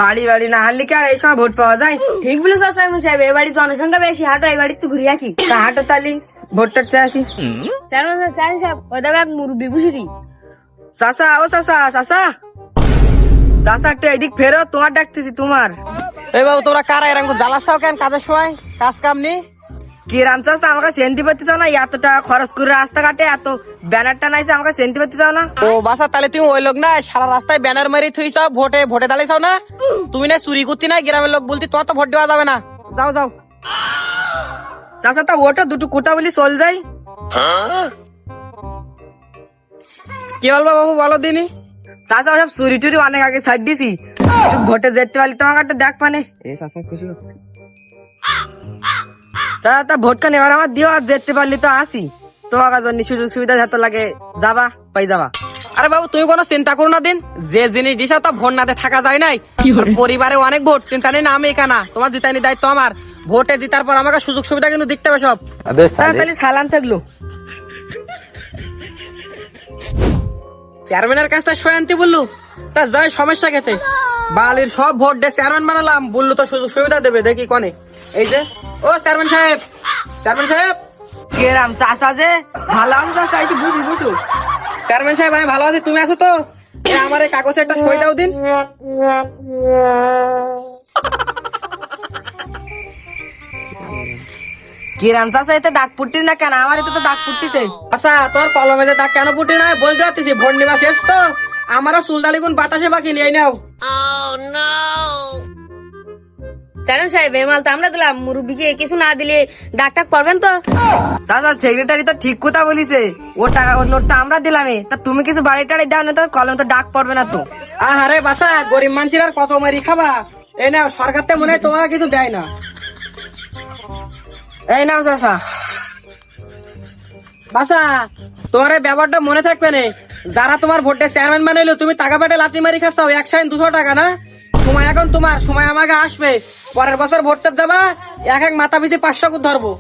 বাড়ি বাড়ি না হারলে কি আর এই সময় ভোট পাওয়া যায়? ঠিক বলেছ চেয়ারম্যান সাহেব, এই বাড়ির জনসংখ্যা বেশি, হাঁটো এই বাড়িতে ঘুরে আসি। তা হাঁটো তালি ভোটটা চেয়ে আসি। চেয়ারম্যান সাহেব ওই দেখা মুরব্বী বুঝি। চাচা, ও চাচা, চাচা চাচা একটু এদিক ফেরো, তোমার ডাকতেছি তোমার। এই বাবু তোমরা কারা এরকম জ্বালাচ্ছাও কেন? কাজের সময় কাজ কাম নেই? কি রাম চাচা, আমাকে সেন্টি পাতি চাও না? এত টাকা খরচ করে রাস্তাঘাটে এত ব্যানার টানাইছে, আমাকে সেন্টি পাতি চাও না? ও বাসা, তাহলে তুমি ওই লোক না সারা রাস্তায় ব্যানার মারি থুইছ, ভোটে ভোটে দাঁড়িয়েছ না? তুমি না চুরি করতি না? গ্রামের লোক বলতি তোমার তো ভোট দেওয়া যাবে না। যাও যাও। চাচা তা ওটা দুটো কোটা বলি চল যাই। কি বলবো বাবু, বলো দিনি। চাচা সব চুরি টুরি অনেক আগে ছাড় দিছি, একটু ভোটে যেতে পারলি তোমাকে একটা দেখ পানে। চাচা খুশি হচ্ছে। চাচা তা ভোট খান এবার আমার দিও, আর যেতে পারলি তো আসি, তোমার জন্য সুযোগ সুবিধা যত লাগে যাবা পাই যাবা। আরে বাবু তুমি কোনো চিন্তা করো না দিন, যে জিনিস দিছ তো ভোট নাতে থাকা যায় নাই। আর পরিবারে অনেক ভোট, চিন্তা নেই না, আমি এখানা তোমার জিতানি দায়িত্ব আমার। ভোটে জিতার পর আমাকে সুযোগ সুবিধা কিন্তু দেখতে হবে সব। তাহলে সালাম থাকলো। চেয়ারম্যানের কাছে সয়ান্তি বললু, তা যাই সমস্যা খেতে বালির সব ভোট দিয়ে চেয়ারম্যান বানালাম, বললো তো সুযোগ সুবিধা দেবে, দেখি কনে। এই যে ও চেয়ারম্যান সাহেব, চেয়ারম্যান সাহেব, কে রাম চাচা যে ভালো আছে চাচা, একটু বুঝি বুঝু। চেয়ারম্যান সাহেব আমি ভালো আছি, তুমি আছো তো? আমার এই কাগজে একটা সই দাও দিন। কি রাম চাচা এতে দাগ ফুটতিস না কেন? আমার এতে তো দাগ ফুটতিছে। আচ্ছা তোমার কলমে যে দাগ কেন ফুটি নাই বলতে পারতেছি, ভোট নিবা শেষ তো, আমারও চুল দাড়ি কোন বাতাসে বাকি নিয়ে নাও। চেয়ারম্যান সাহেব এই মাল তো আমরা দিলাম, মুরব্বীকে কিছু না দিলে ডাকটাক করবেন তো? চাচা সেক্রেটারি তো ঠিক কথা বলিছে, ও টাকা ওর নোটটা আমরা দিলামে, তা তুমি কিছু বাড়ি টাড়ি দাও না, তোর কলম তো ডাক পড়বে না তো। আরে বাসা, গরিব মানুষের আর কত মারি খাবা? এই নাও, সরকার তো মনে হয় তোমাকে কিছু দেয় না। এই নাও চাচা। বাসা তোমার এই ব্যাপারটা মনে থাকবে না, যারা তোমার ভোটে চেয়ারম্যান বানাইলো তুমি টাকা পেটে লাথি মারি খাচ্ছ, 100 200 টাকা না। সময় এখন তোমার, সময় আমাকে আসবে, পরের বছর ভোটটা যাবা, এক এক মাথা পিছু 500 করে ধরবো।